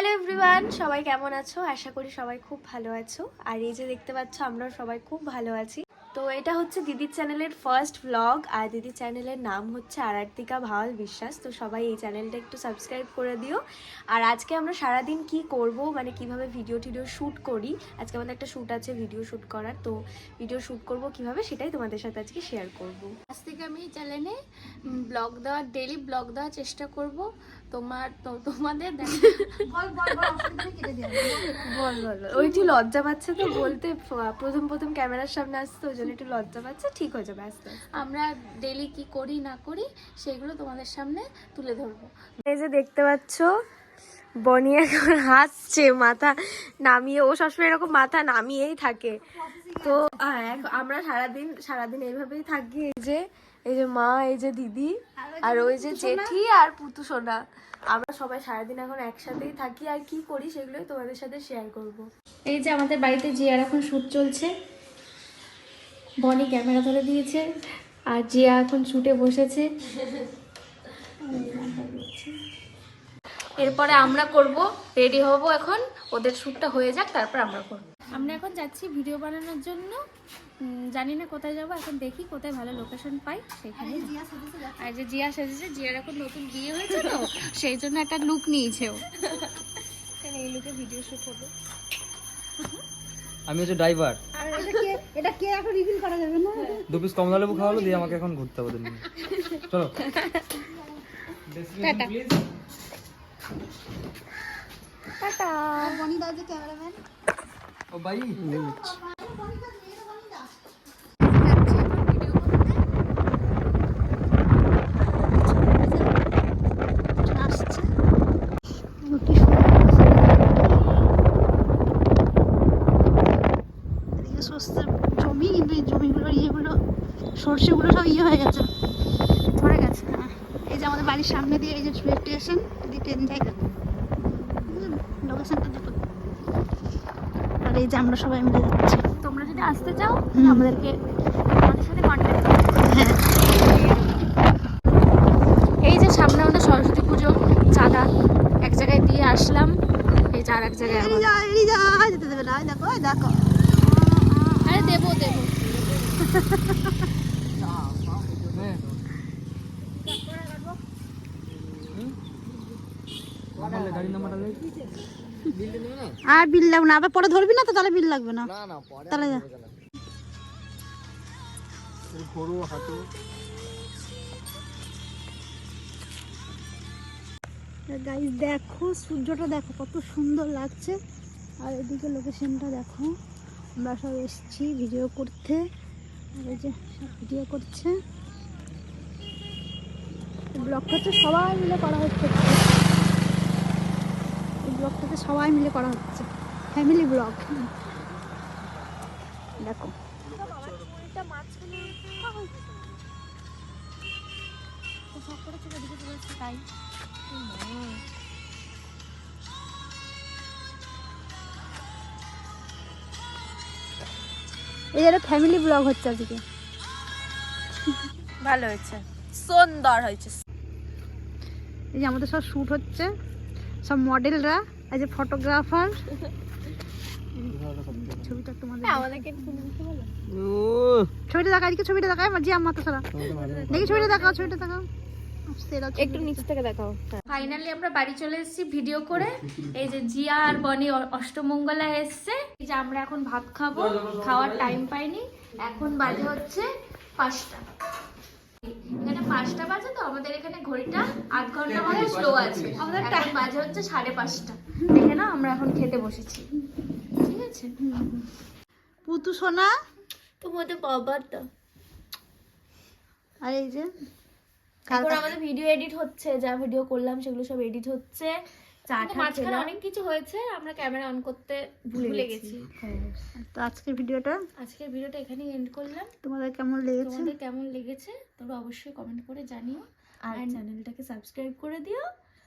Hello everyone, সবাই কেমন আছো? আশা করি সবাই খুব ভালো আছো। আর এই যে দেখতে পাচ্ছ, আমরাও সবাই খুব ভালো আছি। তো এটা হচ্ছে দিদির চ্যানেলের ফার্স্ট ব্লগ, আর দিদির চ্যানেলের নাম হচ্ছে আরার্তিকা ভাওয়াল বিশ্বাস। তো সবাই এই চ্যানেলটা একটু সাবস্ক্রাইব করে দিও। আর আজকে আমরা সারাদিন কি করব, মানে কিভাবে ভিডিও শ্যুট করি, আজকে আমাদের একটা শ্যুট আছে ভিডিও শ্যুট করার। তো ভিডিও শ্যুট করব কিভাবে, সেটাই তোমাদের সাথে আজকে শেয়ার করব। আজ থেকে আমি চ্যানেলে ব্লগ দেওয়ার, ডেইলি ব্লগ দেওয়ার চেষ্টা করব। তোমাদের বল ওই একটু লজ্জা পাচ্ছে তো বলতে, প্রথম ক্যামেরার সামনে আসতে, ওই জন্য একটু লজ্জা পাচ্ছে। ঠিক হয়ে যাবে আস্তে আস্তে। আমরা ডেইলি কি করি না করি সেগুলো তোমাদের সামনে তুলে ধরবো। এই যে দেখতে পাচ্ছ, বনি এখন হাসছে মাথা নামিয়ে। ও সবসময় এরকম মাথা নামিয়েই থাকে। তো আমরা সারাদিন এইভাবেই থাকি। এই যে মা, এই যে দিদি, আর ওই যে জেঠি আর পুতু সোনা, আমরা সবাই সারাদিন এখন একসাথেই থাকি। আর কি করি সেগুলোই তোমাদের সাথে শেয়ার করব। এই যে আমাদের বাড়িতে জিয়ার এখন শ্যুট চলছে, বনি ক্যামেরা ধরে দিয়েছে আর জিয়া এখন শ্যুটে বসেছে। এরপরে আমরা করব, রেডি হব এখন, ওদের শ্যুটটা হয়ে যাক, তারপর আমরা করব। আমরা এখন যাচ্ছি ভিডিও বানানোর জন্য। জানি না কোথায় যাব, এখন দেখি কোথায় ভালো লোকেশন পাই সেখানে। আর যে জিয়া সেজেছে, জিয়ার এখন নতুন বিয়ে হয়েছে তো সেই জন্য একটা লুক নিয়েছে ও। এই লুকে ভিডিও শ্যুট হবে। আমি হচ্ছে ড্রাইভার। আর এটা কে এখন রিভিল করা যাবে না? 2 পিস কমলা লেবু খাওয়ালো দিয়ে আমাকে এখন ঘুরতে হবে দিন। চলো টাটা টাটা। বনি দা যে ক্যামেরাম্যান। ও ভাই জমি, কিন্তু এই জমিগুলোর ইয়েগুলো, সর্ষেগুলো সব ইয়ে হয়ে গেছে, ধরে গেছে। এই যে আমাদের বাড়ির সামনে দিয়ে এই যে স্টেশন, এই ট্রেন যায়, লোকেশনটা দেখো। আর এই যে আমরা সবাই মিলে যাচ্ছি। তোমরা যদি আসতে চাও আমাদের সাথে কন্ট্যাক্ট করো। হ্যাঁ, এই যে সামনে আমাদের সরস্বতী পুজো, চাঁদা এক জায়গায় দিয়ে আসলাম, এই যে আর এক জায়গায় আবার। যেতে দেবে না, দেখো দেখো। আরে দেবো গাড়ি নাম্বারটা লে। আর বিল লাগবে না, আবার পরে ধরবি না তো, তাহলে বিল লাগবে না। না পরে তাহলে যা। ঘোরো হাঁটো। গাইস দেখো, সূর্যটা দেখো কত সুন্দর লাগছে। আর এদিকে লোকেশনটা দেখো, আমরা সব এসেছি ভিডিও করতে। আর এই যে সব ভিডিও করছে। ব্লগটা হচ্ছে সবাই মিলে করা হচ্ছে, এই ব্লগটাতে সবাই মিলে করা হচ্ছে, ফ্যামিলি ব্লগ। দেখো তাই এই একটা ফ্যামিলি ব্লগ হচ্ছে আজকে। ভালো হয়েছে, সুন্দর হয়েছে। এই যে আমাদের সব শ্যুট হচ্ছে, সব মডেলরা, এই যে ফটোগ্রাফার। ছবিটা তোমাদের আমাদেরকে ছবিটা দেখা, এদিকে ছবিটা দেখায় জি আম্মা তো সারা দেখি, ছবিটা দেখাও, ছবিটা দেখাও। একটু নিচ থেকে দেখাও। ফাইনালি আমরা বাড়ি চলে এসেছি ভিডিও করে। এই যে জিয়া আর বনি অষ্টমঙ্গলা এসছে। এই যে আমরা এখন ভাত খাবো, খাওয়ার টাইম পাইনি। এখন বাজে হচ্ছে 5টা। এখানে 5টা বাজে, তো আমাদের এখানে ঘড়িটা 8 ঘন্টা মতো স্লো আছে। আমাদের টাইম বাজে হচ্ছে 5:30। দেখে না, আমরা এখন খেতে বসেছি, ঠিক আছে। পুতু সোনা। তোমাদের বাবাটা। আর এই যে এখন আমাদের ভিডিও এডিট হচ্ছে, যা ভিডিও করলাম সেগুলো সব এডিট হচ্ছে। মাঝখানে অনেক কিছু হয়েছে, আমরা ক্যামেরা অন করতে ভুলে গেছি। তো আজকের ভিডিওটা এখানেই এন্ড করলাম। তোমাদের কেমন লেগেছে তোমরা অবশ্যই কমেন্ট করে জানিও, আর চ্যানেলটাকে সাবস্ক্রাইব করে দিও,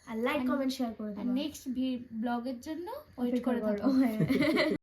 আর লাইক কমেন্ট শেয়ার করে দিও। নেক্সট ব্লগের জন্য ওয়েট করে থাকো।